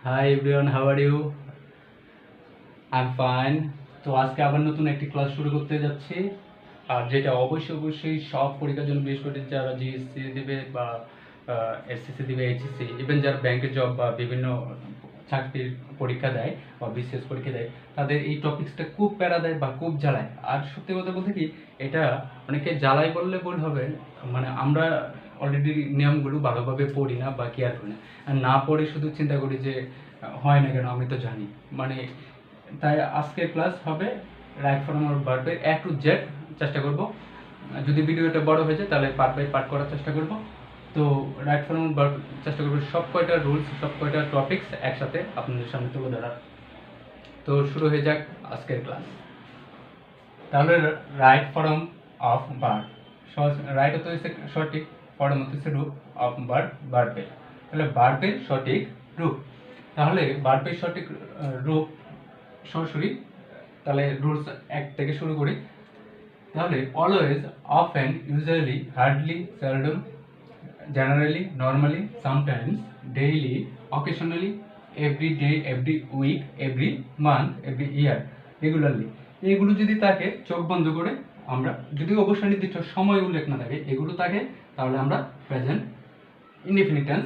High everyone, how are you? I am fine. তো আজকে আবার নতুন একটি ক্লাস শুরু করতে যাচ্ছি, আর যেটা অবশ্যই সব পরীক্ষার জন্য, বিশেষ করে যারা জিএসসি দিবে বা এসএসসি দিবে, এইচএসসি, ইভেন যারা ব্যাংকের জব বা বিভিন্ন চাকরির পরীক্ষা দেয় বা বিসিএস পরীক্ষা দেয়, তাদের এই টপিক্সটা খুব প্যারা দেয় বা খুব জ্বালায়। আর সত্যি কথা বলতে কি, এটা অনেকে জ্বালায় বললে ভুল হবে, মানে আমরা অলরেডি নিয়মগুলো ভালোভাবে পড়ি না বা কেয়ার করি না, আর না পড়ে শুধু চিন্তা করি যে হয় না কেন, আমি তো জানি। মানে তাই আজকের ক্লাস হবে রাইট ফর্ম অর ভার্বের এ টু জেড চেষ্টা করব। যদি ভিডিওটা বড় হয়ে যায় তাহলে পার্ট বাই পার্ট করার চেষ্টা করব। তো রাইট ফর্ম ভার্ব চেষ্টা করব সব কয়টা রুলস, সব কয়টা টপিকস একসাথে আপনাদের সামনে তুলে ধরার। তো শুরু হয়ে যাক আজকের ক্লাস। তাহলে right form of verb, right হতে হচ্ছে সঠিক, ফর্ম হতে হচ্ছে রূপ, অফ ভার্ব ভার্বের। তাহলে ভার্বের সঠিক রূপ, তাহলে ভার্বের সঠিক রূপ সরাসরি তাহলে রুলস 1 থেকে শুরু করি। তাহলে always, often, usually, hardly, seldom, generally, normally, sometimes, daily, occasionally, every day, every week, every month, every year, regularly, এগুলো যদি থাকে চোখ বন্ধ করে আমরা, যদি অবশ্যই নির্দিষ্ট সময় উল্লেখ না থাকে, এগুলো থাকে, তাহলে আমরা প্রেজেন্ট ইনডিফিনিট টেন্স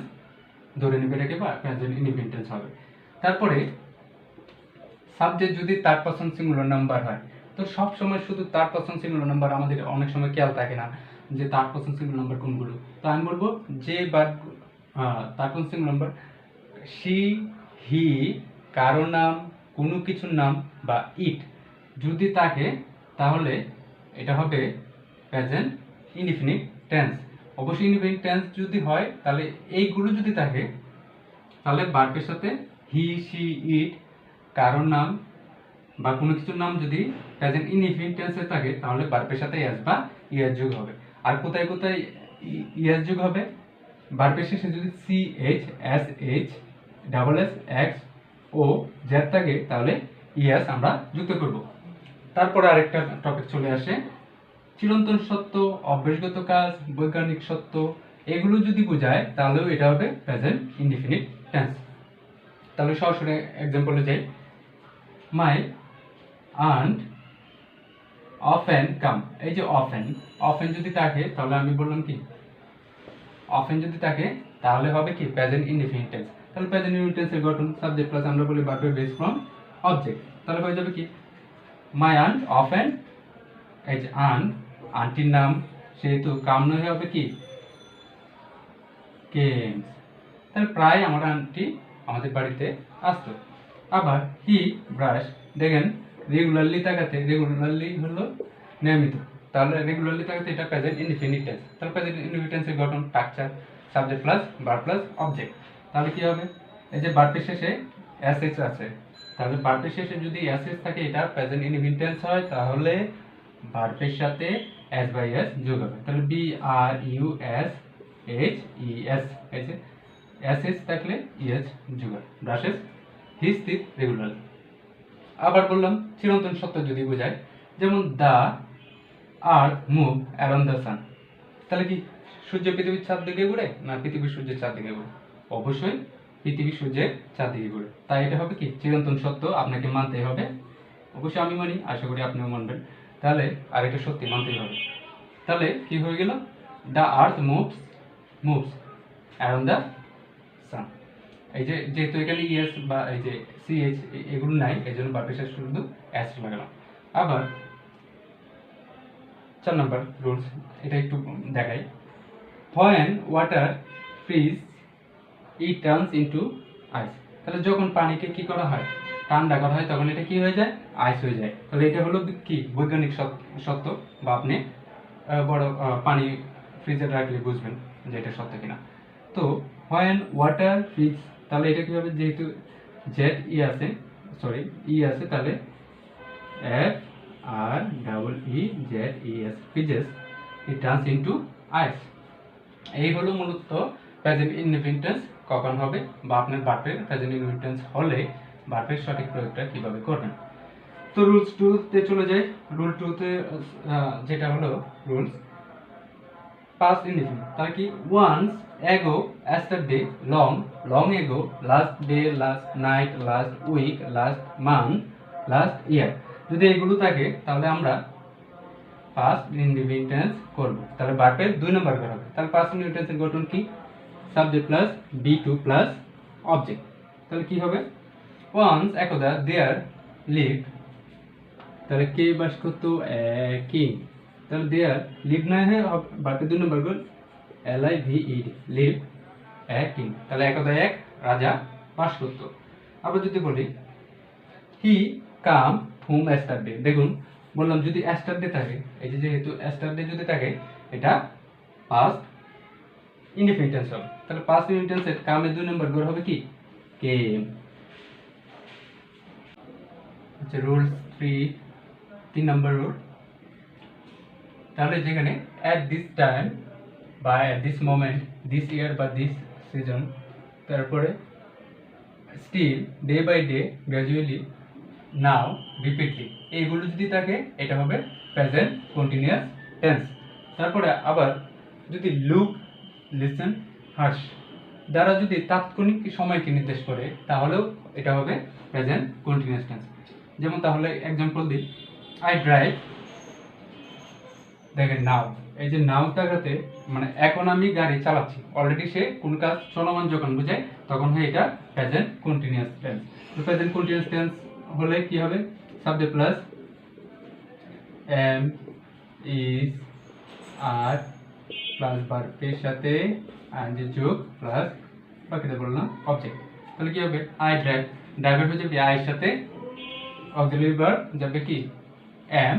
ধরে নেবে এটাকে, বা প্রেজেন্ট ইনডিফিনিট টেন্স হবে। তারপরে সাবজেক্ট যদি থার্ড পারসন সিঙ্গুলার নাম্বার হয়, তো সব সময় শুধু থার্ড পারসন সিঙ্গুলার নাম্বার আমাদের অনেক সময় খেয়াল থাকে না যে থার্ড পারসন সিঙ্গুলার নাম্বার কোনগুলো। তো আমি বলবো যে third person singular number she, he, কারো নাম, কোনো কিছুর নাম বা ইট যদি থাকে, তাহলে এটা হবে প্রেজেন্ট ইনডিফিনিট টেন্স। অবশ্যই ইনডিফিনিট টেন্স যদি হয়, তাহলে এইগুলো যদি থাকে, তাহলে ভার্বের সাথে হি, সি, ইট, কারোর নাম বা কোনো কিছুর নাম যদি প্রেজেন্ট ইনডিফিনিট টেন্সে থাকে, তাহলে ভার্বের সাথে এস বা ইএস যোগ হবে। আর কোথায় কোথায় ইএস যোগ হবে? ভার্বের শেষে যদি C H, S H, double S, X O Z থাকে, তাহলে ইএস আমরা যুক্ত করব। তারপরে আরেকটা টপিক চলে আসে, চিরন্তন সত্য, অভ্যাসগত কাজ, বৈজ্ঞানিক সত্য, এগুলো যদি বোঝায়, তাহলেও এটা হবে প্রেজেন্ট ইনডিফিনিট টেন্স। তাহলে সরাসরি এক্সাম্পলে যাই। মাই আন্ট অফেন কাম, এই যে অফেন, অফেন যদি থাকে, তাহলে আমি বললাম কি, অফেন যদি থাকে তাহলে হবে কি প্রেজেন্ট ইনডিফিনিট টেন্স। তাহলে প্রেজেন্ট ইনডিফিনিট টেন্সের গঠন সাবজেক্ট প্লাস আমরা বলি ভার্বের বেস ফ্রম অবজেক্ট। তাহলে হয়ে যাবে কি, মাই আন্ট অফেন, এই যে আন্ট, আন্টির নাম, সেহেতু কাম নয় হবে কি কেমস। তাহলে প্রায় আমার আন্টি আমাদের বাড়িতে আসতো। আবার হি ব্রাশ, দেখেন রেগুলারলি তাকাতে, রেগুলারলি হলো নিয়মিত, তাহলে রেগুলারলি তাকাতে এটা প্রেজেন্ট ইনডিফিনিট টেন্স। তাহলে প্রেজেন্ট ইনডিফিনিট টেন্সের গঠন structure subject plus verb plus object. তাহলে কি হবে, এই যে ভার্বের শেষে এস এস আছে, তাহলে ভার্বের শেষে যদি এস এস থাকে, এটা প্রেজেন্ট ইনডিফিনিট টেন্স হয়, তাহলে ভার্বের সাথে এস বাই এস যোগ হবে। তাহলে B R U S H E S, এই যে এস এস থাকলে ইএস যোগ হয়। Brushes his teeth regularly. আবার বললাম চিরন্তন সত্য যদি বোঝায়, যেমন the earth move around the sun, তাহলে কি সূর্য পৃথিবীর চার দিকে ঘুরে না পৃথিবী সূর্যের চার দিকে ঘুরে? অবশ্যই পৃথিবী সূর্যের চার দিকে ঘুরে, তাই এটা হবে কি চিরন্তন সত্য, আপনাকে মানতেই হবে। অবশ্যই আমি মানি, আশা করি আপনিও মানবেন। তাহলে আর এটা সত্যি মানতেই হবে। তাহলে কি হয়ে গেল, the earth moves around the সান। এই যে যেহেতু এখানে ইএস বা এই যে সিএইচ এগুলো নাই, এই জন্য ভার্বের শেষে শুধু এস লাগালাম। আবার 4 নাম্বার রুলস, এটা একটু দেখাই। When water freeze it turns into ice, তাহলে যখন পানিকে কি করা হয়, ঠান্ডা করা হয়, তখন এটা কি হয়ে যায়, আইস হয়ে যায়। তাহলে এটা হলো কি বৈজ্ঞানিক সত্য, বা আপনি বড় পানি ফ্রিজে রাখলে বুঝবেন যে এটা সত্য কিনা। তো হোয়েন ওয়াটার ফ্রিজ, তাহলে এটা কি হবে, যেহেতু জেড ই আছে, সরি ই আছে, তাহলে F R double E Z E S, freezes it turns into ice. এই হলো মূলত প্রেজেন্ট ইনডিফিনিট টেন্স কখন হবে, বা আপনার ভার্বের প্রেজেন্ট ইনডিফিনিট টেন্স হলে ভার্বের সঠিক প্রয়োগটা কিভাবে করবেন। তো রুলস 2 তে চলে যাই। রুল 2 তে যেটা হলো রুলস পাস্ট ইনডিফিনিট, তার কি once ago, yesterday, long, long ago, last day, last night, last week, last month, last year। যদি এগুলো থাকে তাহলে আমরা past indefinite tense করব। তাহলে ভার্বের 2 নম্বর ঘর হবে। তাহলে past indefinite tense এর গঠন কি? Subject plus be2 plus object. তাহলে কি হবে? once একদা there lived, তাহলে কে বাস করত? কিং। তাহলে there live না হয় ভার্বের 2 নম্বর ঘর lived, live a king। তাহলে একদা এক রাজা বাস করত। আবার যদি বলি হি কাম হোম yesterday, দেখুন বললাম যদি yesterday থাকে, এই যে যেহেতু yesterday যদি থাকে এটা past indefinite tense হবে। তাহলে past indefinite tense এর কামের 2 নম্বর গড় হবে কি? came। আচ্ছা রুল 3 নম্বর রুল, তাহলে যেখানে at this time বা at this moment, this year বা this season, তারপরে still, day by day, gradually, now, repeatedly, এইগুলো যদি থাকে এটা হবে প্রেজেন্ট কন্টিনিউয়াস টেন্স। তারপরে আবার যদি লুক, লিসেন, হার্শ দ্বারা যদি তাৎক্ষণিক সময়কে নির্দেশ করে তাহলেও এটা হবে প্রেজেন্ট কন্টিনিউয়াস টেন্স। যেমন তাহলে এক্সাম্পল দিই, আই ড্রাইভ, দেখেন নাও, এই যে নাও টাকাতে মানে এখন আমি গাড়ি চালাচ্ছি, অলরেডি সে কোন কাজ চলমান যখন বোঝায় তখন হয় এটা প্রেজেন্ট কন্টিনিউয়াস টেন্স। তো প্রেজেন্ট কন্টিনিউয়াস টেন্স হলে কি হবে? Subject plus am, is, are plus ভার্বের সাথে আইএনজি যোগ প্লাস বাকিটা বললাম অবজেক্ট। তাহলে কি হবে? আই ড্রাইভ, ড্রাইভার হয়ে যাবে আই এর সাথে অক্সিলারি ভার্ব যাবে কি? এম,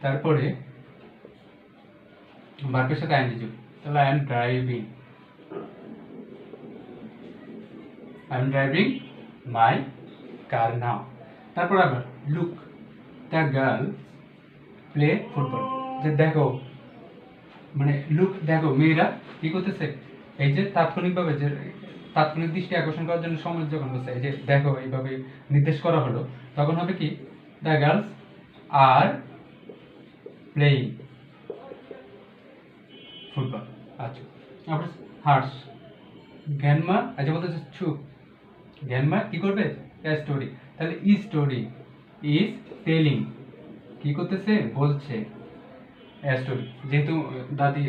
তারপরে ভার্বের সাথে আইএনজি যোগ। তাহলে আই এম ড্রাইভিং মাই কার নাও। তারপর আবার look the girl play football, যে দেখো মানে লুক দেখো মেয়েরা কি করতেছে, এই যে তাৎক্ষণিকভাবে যে তাৎক্ষণিক দৃষ্টি আকর্ষণ করার জন্য সময় যখন বলছে এই যে দেখো এইভাবে নির্দেশ করা হলো তখন হবে কি? The girls are playing football. আচ্ছা আবার হার্স, গ্র্যান্ডমা আচ্ছা বলতেছে চুপ, গ্র্যান্ডমা কি করবে? এ স্টোরি, তাহলে ই স্টোরি ইজ টেলিং, কি করতেছে? বলছে এ স্টোরি। যেহেতু দাদি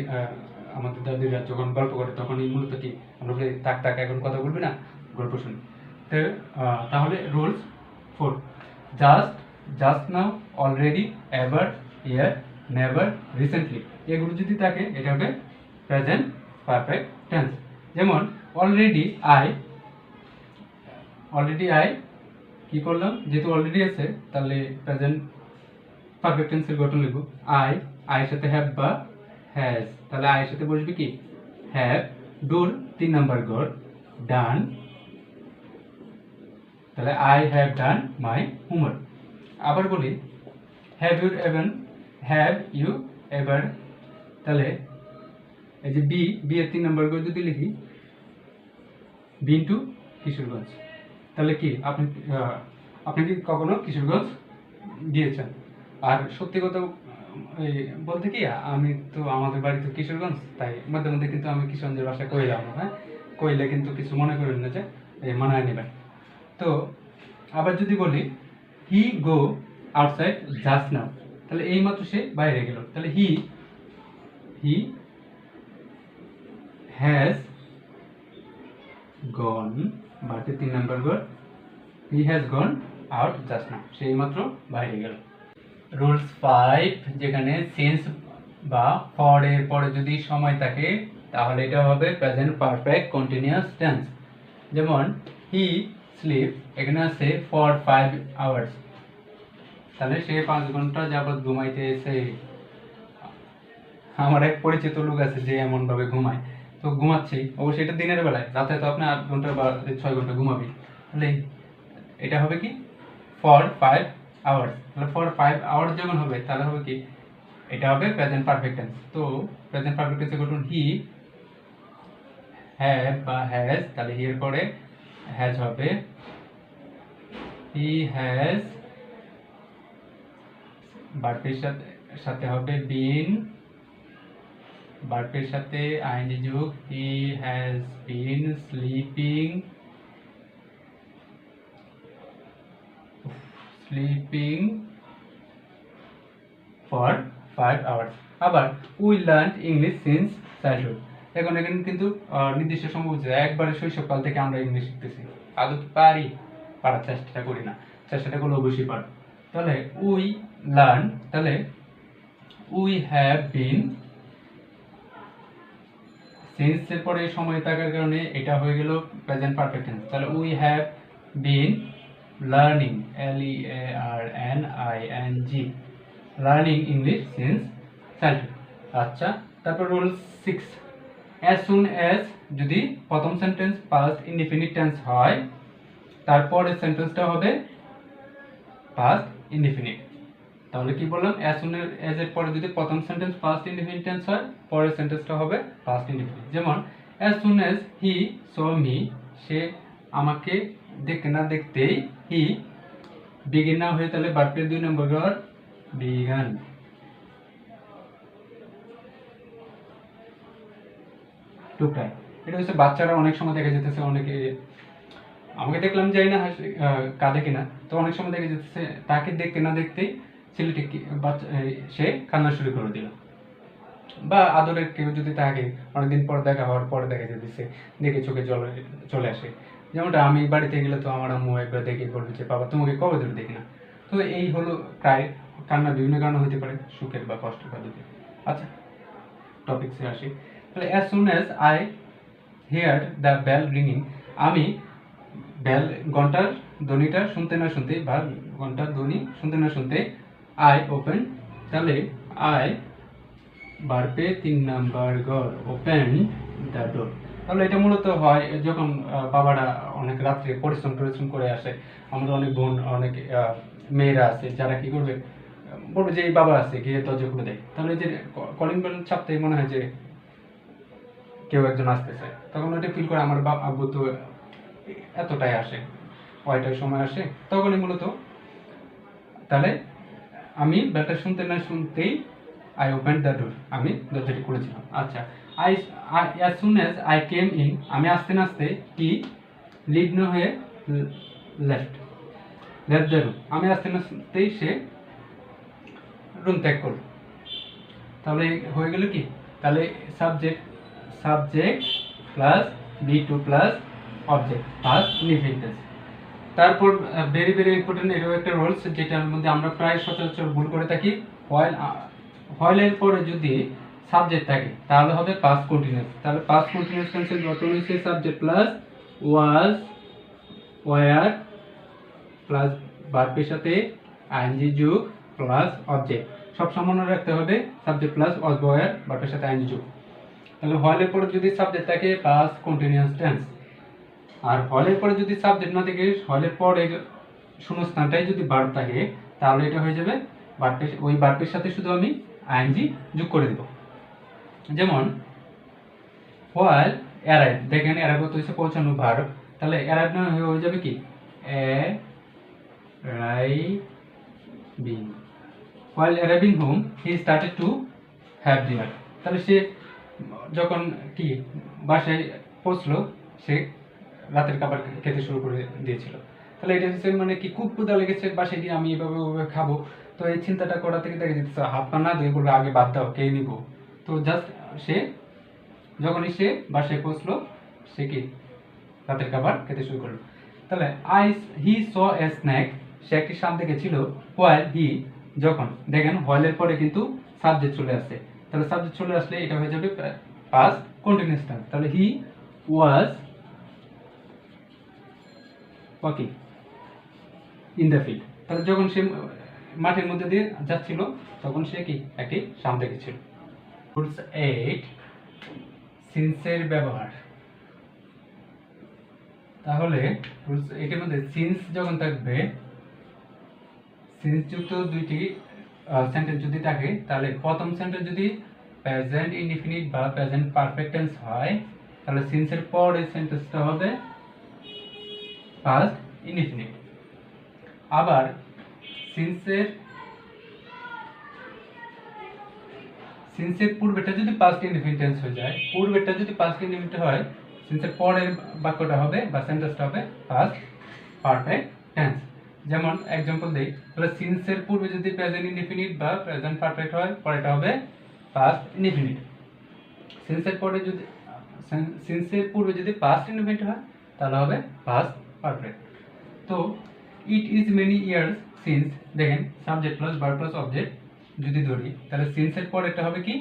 আমাদের দাদিরা যখন গল্প করে তখনই মূলত কি আমরা বলি তাক তাক এখন কথা বলবি না, গল্প শুনি। তো তাহলে rules 4, just, just now, already, ever, yet, never, recently, এগুলো যদি থাকে এটা হবে প্রেজেন্ট পারফেক্ট টেন্স। যেমন অলরেডি আই কি করলাম? যেহেতু অলরেডি আছে তাহলে প্রেজেন্ট পারফেক্ট টেন্সের গঠন লিখব আই সাথে হ্যাভ বা হ্যাজ, তাহলে আই সাথে বসবে কি? হ্যাভ, ডুর 3 নাম্বার গড়, ডান, তাহলে I have done my homework. আবার বলি হ্যাভ ইউ এভার, তাহলে এই যে বি এর 3 নাম্বার গড় যদি লিখি বিন টু কিশোরগঞ্জ, তাহলে কি আপনি কি কখনো কিশোরগঞ্জ গিয়েছেন? আর সত্যি কথা বলতে কি আমি তো আমাদের বাড়ি তো কিশোরগঞ্জ, তাই মধ্যে মধ্যে কিন্তু আমি কিশোরগঞ্জের ভাষা কইলাম, হ্যাঁ কইলে কিন্তু কিছু মনে করেন না যে মানায় নেবেন। তো আবার যদি বলি হি গো আউটসাইড জাস্ট নাও, তাহলে এই মাত্র সে বাইরে গেল, তাহলে হি হ্যাজ গন, বাকি 3 নাম্বার গড়, he has gone out just now, সেই মাত্র বাইরে গেল। রুলস 5, যেখানে সিন্স বা ফর এর পরে যদি সময় থাকে তাহলে এটা হবে প্রেজেন্ট পারফেক্ট কন্টিনিউয়াস টেন্স। যেমন হি স্লিপ, এখানে আছে ফর 5 আওয়ার্স, তাহলে সে 5 ঘন্টা যাবত ঘুমাইতে এসে। আমার এক পরিচিত লোক আছে যে এমন ভাবে ঘুমায়, তো ঘুমাচ্ছে অবশ্যই এটা দিনের বেলায়, রাতে তো আপনি 8 ঘন্টা বা 6 ঘন্টা ঘুমাবি, তাহলে এটা হবে কি? For 5 hours. তাহলে ফর 5 আওয়ার্স যখন হবে তাহলে হবে কি? এটা হবে প্রেজেন্ট পারফেক্ট টেন্স। তো প্রেজেন্ট পারফেক্ট টেন্সে গঠন হি হ্যাভ বা হ্যাজ, তাহলে হি এর পরে হ্যাজ হবে হি হ্যাজ, ভার্বের সাথে হবে বিন, ভার্বের সাথে আইএনজি যোগ, he has been sleeping for 5 hours. আবার we learn English since childhood. এখন এখানে কিন্তু নির্দিষ্ট সময় বুঝছে একবারে শৈশবকাল থেকে আমরা ইংলিশ শিখতেছি। আদৌ কি পারি? পারার চেষ্টাটা করি না, চেষ্টাটা করলে অবশ্যই পারব। তাহলে উই লার্ন, তাহলে উই হ্যাভ বিন, সিন্স এর পরে সময় থাকার কারণে এটা হয়ে গেল প্রেজেন্ট পারফেক্ট টেন্স। তাহলে we have been learning, LEARNING, learning English since childhood. আচ্ছা, তারপর রুল 6, অ্যাজ সুন অ্যাজ যদি প্রথম সেন্টেন্স পাস্ট ইনডিফিনিট টেন্স হয়, তারপরের সেন্টেন্সটা হবে পাস্ট ইনডিফিনিট। তাহলে কি বললাম, অ্যাজ সুন অ্যাজ এর পরে যদি প্রথম সেন্টেন্স পাস্ট ইনডিফিনিট টেন্স হয়, পরের সেন্টেন্সটা হবে পাস্ট ইনডিফিনিট। যেমন as soon as he saw me, সে আমাকে দেখতে না দেখতেই, হি বিগিন না হয়ে তাহলে ভার্বের 2 নম্বর ঘর বিগান। টুকরায় এটা হচ্ছে বাচ্চারা অনেক সময় দেখা যেতেছে, অনেকে আমাকে দেখলাম যাই না কাঁদে কিনা, তো অনেক সময় দেখা যেতেছে তাকে দেখতে না দেখতেই ছেলেটি সে কান্না শুরু করে দিল। বা আদরের কেউ যদি তাকে অনেকদিন পর দেখা হওয়ার পরে দেখা যেতেছে দেখে চোখে জল চলে আসে। যেমনটা আমি বাড়িতে গেলে তো আমার আম্মু একবার দেখে বলবে যে বাবা তোমাকে কবে ধরে দেখি না। তো এই হলো প্রায় কান্নার বিভিন্ন কারণ হতে পারে, সুখের বা কষ্টের পদ্ধতি। আচ্ছা, টপিকসে আসি। তাহলে as soon as I hear the bell রিংিং, আমি বেল ঘন্টার ধ্বনিটা শুনতে না শুনতে বা ঘন্টার ধ্বনি শুনতে না শুনতে আই ওপেন, তাহলে আই ভার্বে 3 নাম্বার ঘর ওপেন দ্য ডোর। তাহলে এটা মূলত হয় যখন বাবারা অনেক রাত্রে পরিশ্রম করে আসে। আমাদের অনেক বোন, অনেক মেয়েরা আছে যারা কি করবে, বলবে যে এই বাবা আছে গিয়ে দরজা খুলে দেয়। তাহলে যে কলিং বেল চাপতেই মনে হয় যে কেউ একজন আসতেছে, তখন ওইটা ফিল করে আমার আব্বু তো এতটাই আসে, কয়টার সময় আসে, তখনই মূলত তাহলে আমি বেলটা শুনতে না শুনতেই আই ওপেন দ্য ডোর, আমি দরজাটি খুলেছিলাম। আচ্ছা, I as soon as I came in, আমি আসতে না আসতে হি লিভ না হয়ে লেফট দ্য রুম, আমি আসতে না আসতেই সে রুম ত্যাগ করল। তাহলে হয়ে গেল কি, তাহলে subject plus B2 plus object first indefinite. তারপর ভেরি ভেরি ইম্পর্টেন্ট এরও একটা রুলস যেটার মধ্যে আমরা প্রায় সচরাচর ভুল করে থাকি, হোয়াইলের পরে যদি সাবজেক্ট থাকে তাহলে হবে পাস্ট কন্টিনিউয়াস। তাহলে পাস্ট কন্টিনিউয়াস টেন্সের গঠন হচ্ছে subject plus was, were plus ভার্বের সাথে আইএনজি যোগ প্লাস অবজেক্ট। সব মনে রাখতে হবে সাবজেক্ট প্লাস ওয়াজ, ওয়্যার ভার্বের সাথে আইএনজি যোগ। তাহলে হোয়াইলের পরে যদি সাবজেক্ট থাকে পাস্ট কন্টিনিউয়াস টেন্স, আর হলের পরে যদি সাবজেক্ট না থাকে, হলের পরে শূন্যস্থানটাই যদি ভার্ব থাকে, তাহলে এটা হয়ে যাবে ভার্বের, ওই ভার্বের সাথে শুধু আমি আইএনজি যোগ করে দেব। যেমন হোয়াইল অ্যারাইভ, দেখেন অ্যারাইভ তো হচ্ছে পৌঁছানো ভার্ব, তাহলে অ্যারাইভ না হয়ে যাবে কি arriving. While arriving home he started to have dinner, তাহলে সে যখন কি বাসায় পৌঁছলো সে রাতের খাবার খেতে শুরু করে দিয়েছিল। তাহলে এটা হচ্ছে মানে কি খুব ক্ষুধা লেগেছে, বাসায় গিয়ে আমি এভাবে ওভাবে খাবো, তো এই চিন্তাটা করা থেকে দেখা যেতেছে হাত পা না ধুয়ে বললো আগে বাদ দাও খেয়ে নিবো। তো জাস্ট সে যখনই সে বাসায় পৌঁছলো সে কি রাতের খাবার খেতে শুরু করলো। তাহলে হি স এ স্ন্যাক, সে একটি সাপ দেখেছিল। হোয়াইল হি, যখন দেখেন হোয়াইলের পরে কিন্তু সাবজেক্ট চলে আসছে, তাহলে সাবজেক্ট চলে আসলে এটা হয়ে যাবে পাস্ট কন্টিনিউয়াস টেন্স। তাহলে he was walking in the field, তাহলে যখন সে মাঠের মধ্যে দিয়ে যাচ্ছিল তখন সে কি একটি সাপ দেখেছিল। রুলস 8, সিন্সের ব্যবহার। তাহলে রুলস 8 এর মধ্যে সিন্স যখন থাকবে, সিন্স যুক্ত দুইটি সেন্টেন্স যদি থাকে, তাহলে প্রথম সেন্টেন্স যদি প্রেজেন্ট ইনডিফিনিট বা প্রেজেন্ট পারফেক্ট টেন্স হয়, তাহলে সিন্সের পরের সেন্টেন্সটা হবে পাস্ট ইনডিফিনিট। আবার সিন্সের সিন্সের পূর্বেটা যদি পাস্ট ইনডিফিনিট টেন্স হয়ে যায়, পূর্বেটা যদি পাস্ট ইনডিফিনিট হয়, সিন্সের পরের বাক্যটা হবে বা সেন্টেন্সটা হবে পাস্ট পারফেক্ট টেন্স। যেমন এক্সাম্পল দেই, তাহলে সিন্সের পূর্বে যদি প্রেজেন্ট ইনডিফিনিট বা প্রেজেন্ট পারফেক্ট হয়, পরেটা হবে পাস্ট ইনডিফিনিট। সিন্সের পরে যদি সিন্সের পূর্বে যদি পাস্ট ইনডিফিনিট হয়, তাহলে হবে পাস্ট পারফেক্ট। তো it is many years since, দেখেন subject plus verb plus object যদি ধরি, তাহলে সিন্সের পর এটা হবে কি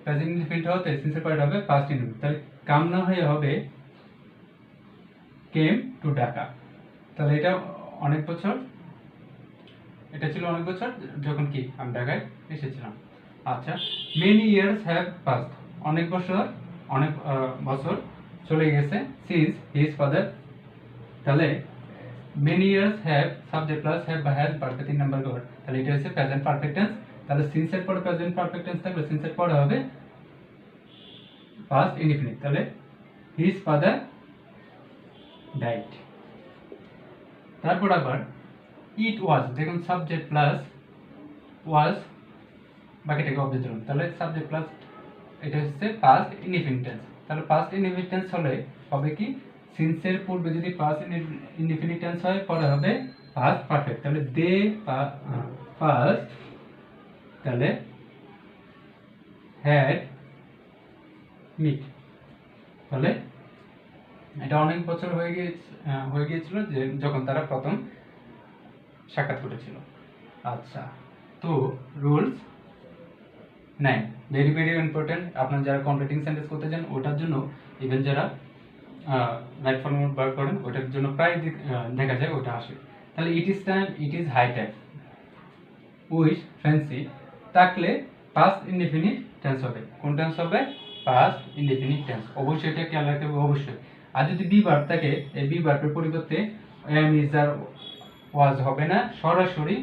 প্রেজেন্ট ইনডিফিনিট হতে সিন্সের পর এটা হবে পাস্ট ইনডিফিনিট। তাহলে কাম না হয়ে হবে কেম টু ঢাকা। তাহলে এটা অনেক বছর, এটা ছিল অনেক বছর যখন কি আমি ঢাকায় এসেছিলাম। আচ্ছা, মেনি ইয়ার্স হ্যাভ পাস্ট, অনেক বছর, অনেক বছর চলে গেছে সিন্স হিজ ফাদার। তাহলে many years have subject plus have বা হ্যাজ ভার্ব 3 নাম্বার ঘর, তাহলে এটা হচ্ছে প্রেজেন্ট পারফেক্ট টেন্স। তাহলে সিন্সের পরে প্রেজেন্ট পারফেক্ট টেন্স থাকলে সিন্সের পরে হবে পাস্ট ইনডিফিনিট। তাহলে হিজ ফাদার ডাইড। তারপর আবার ইট ওয়াজ, দেখুন সাবজেক্ট প্লাস ওয়াজ বাকিটাকে অবজেক্ট ধরুন, তাহলে সাবজেক্ট প্লাস এটা হচ্ছে পাস্ট ইনডিফিনিট টেন্স। তাহলে পাস্ট ইনডিফিনিট টেন্স হলে হবে কি সিন্সের পূর্বে যদি পাস্ট ইনডিফিনিট টেন্স হয়, পরে হবে পাস্ট পারফেক্ট। তাহলে দে ফার্স্ট, তাহলে হ্যাড মিট, তাহলে এটা অনেক বছর হয়ে গিয়েছিল যে যখন তারা প্রথম সাক্ষাৎ করেছিল। আচ্ছা, তো রুলস 9 ভেরি ভেরি ইম্পর্টেন্ট। আপনারা যারা কমপ্লিটিং সেন্টেন্স করতে চান ওটার জন্য, ইভেন যারা রাইট ফর্ম বার করেন ওটার জন্য প্রায় দেখা যায় ওটা আসে। তাহলে it is time, it is high time, wish, fancy থাকলে পাস্ট ইনডিফিনিট টেন্স হবে। কোন টেন্স হবে? Past indefinite tense. অবশ্যই এটা খেয়াল রাখতে হবে অবশ্যই। আর যদি বি ভার্ব থাকে, এই বি ভার্বের পরিবর্তে এম, ইজ আর ওয়াজ হবে না, সরাসরি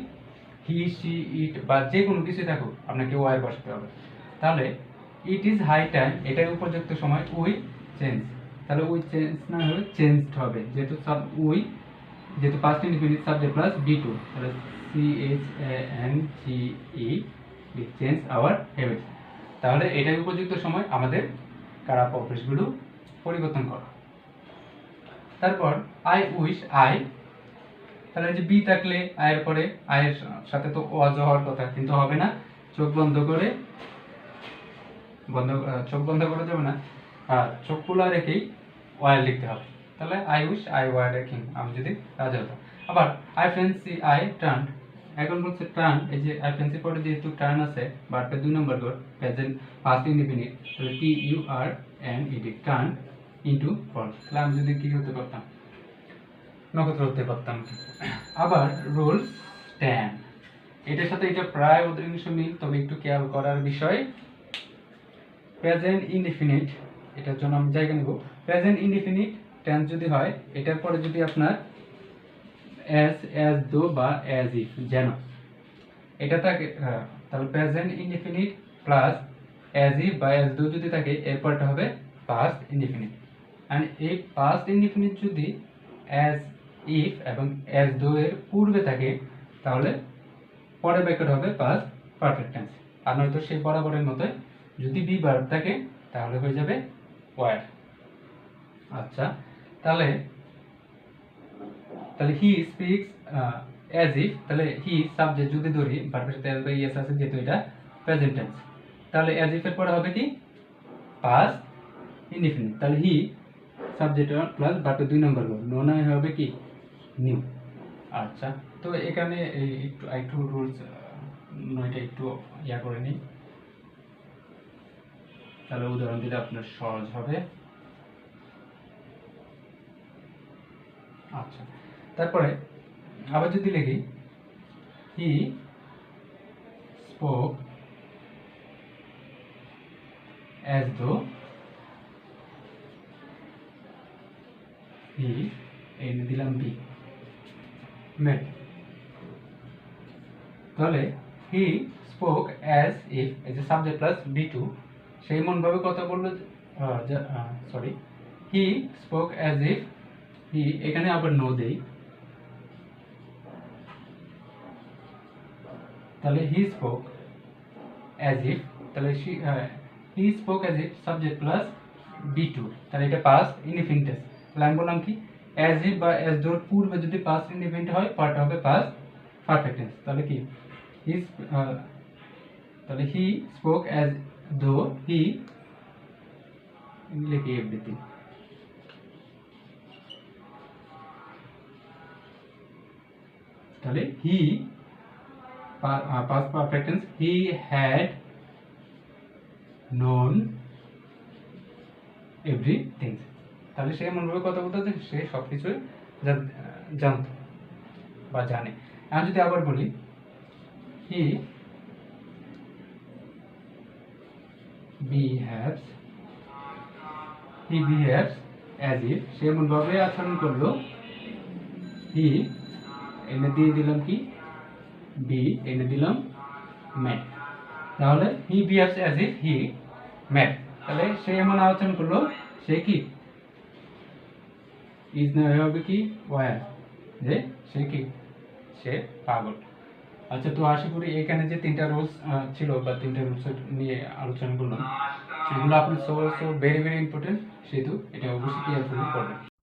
হি, সি, ইট বা যে কোনো কিছু থাকুক আপনাকে ওয়াই বসাতে হবে। তাহলে ইট ইজ হাই টাইম, এটাই উপযুক্ত সময়, উই চেঞ্জ, তাহলে উই চেঞ্জ না হয়ে চেঞ্জড হবে, যেহেতু উই যেহেতু past indefinite subject plus V two, তাহলে CHANGE চেঞ্জ আওয়ার হ্যাবিট। তাহলে এটাই উপযুক্ত সময় আমাদের খারাপ অভ্যাসগুলো পরিবর্তন করা। তারপর আই উইশ, আই, তাহলে যে বি থাকলে আয়ের পরে আয়ের সাথে তো ওয়াজ হওয়ার কথা, কিন্তু হবে না, চোখ বন্ধ করে চোখ বন্ধ করে যাবে না, আর চোখ খোলা রেখেই ওয়ার লিখতে হবে। তাহলে I wish I were a king, আমি যদি রাজা হতাম। আবার আই ফ্যান্সি আই টার্ন, এখন বলছে টার্ন, এই যে আই ফ্যান্সি পরে যেহেতু টার্ন আছে ভার্বের 2 নম্বর ঘর প্রেজেন্ট পাস্ট ইনডিফিনিট, তাহলে TURNED টার্ন ইনটু ফল। তাহলে আমি যদি কি হতে পারতাম, নক্ষত্র হতে পারতাম। আবার রুলস 10, এটার সাথে এটা প্রায় অধিকাংশ মিল, তবে একটু খেয়াল করার বিষয় প্রেজেন্ট ইনডিফিনিট, এটার জন্য আমি জায়গা নেব। প্রেজেন্ট ইনডিফিনিট টেন্স যদি হয়, এটার পরে যদি আপনার অ্যাজ দো বা অ্যাজ ইফ যেন এটা থাকে, তাহলে present indefinite plus as if বা অ্যাজ দো যদি থাকে, এরপরটা হবে পাস্ট ইনডিফিনিট। এন্ড এই পাস্ট ইনডিফিনিট যদি অ্যাজ ইফ এবং অ্যাজ দো এর পূর্বে থাকে, তাহলে পরের বাক্যটা হবে পাস্ট পারফেক্ট টেন্স। আর নয়তো সেই বরাবরের মতোই যদি বি ভার্ব থাকে তাহলে হয়ে যাবে ওয়ার। আচ্ছা, তাহলে হি স্পিক্স অ্যাজ ইফ, তাহলে হি সাবজেক্ট যদি ধরি ভার্বের সাথে এস বা ইএস আছে যেহেতু এটা প্রেজেন্ট টেন্স, তাহলে অ্যাজ ইফ এর পরে হবে কি পাস্ট ইনডিফিনিট। তাহলে হি সাবজেক্ট প্লাস ভার্বের 2 নম্বর ঘর, নো না হবে কি নিউ। আচ্ছা, তো এখানে একটু রুলস নয়টা একটু ইয়া করে নিই, তাহলে উদাহরণ দিলে আপনার সহজ হবে। আচ্ছা, তারপরে আবার যদি লিখি হি স্পোক অ্যাজ দো হি, এনে দিলাম বি মেট, তাহলে হি স্পোক অ্যাজ ইফ, এই যে সাবজেক্ট প্লাস B2 সেই মন ভাবে কথা বললো, sorry he spoke as if, he এখানে আবার নো দেই, তাহলে হি স্পোক অ্যাজ ইফ, তাহলে he spoke as if subject plus V two, তাহলে এটা পাস্ট ইনডিফিনিট। তাহলে আমি বললাম কি অ্যাজ ইফ বা অ্যাজ দোর পূর্বে যদি পাস্ট ইনডিফিনিট হয় পরটা হবে পাস্ট পারফেক্ট টেন্স। তাহলে কি হি, তাহলে হি স্পোক অ্যাজ দো হি লিখি এভরিথিং। তাহলে হি past perfect tense, he had known everything। তাহলে সে এমনভাবে কথা বলতে যে সে সবকিছুই জানতো বা জানে। আমি যদি আবার বলি he behaves as if, সে এমনভাবে আচরণ করলো, he এনে দিয়ে দিলাম কি বি, এনে দিলাম ম্যাট। তাহলে he behaves as if he met, তাহলে সে এমন আচরণ করলো সে কি ইজ না হবে কি ওয়ার, যে সে কি সে পাগল। আচ্ছা, তো আশা করি এখানে যে তিনটা রুলস ছিল বা তিনটা রুলস নিয়ে আলোচনা করলাম সেগুলো আপনি সো ভেরি ভেরি ইম্পর্টেন্ট, সেহেতু এটা অবশ্যই কেয়ারফুলি পড়বেন।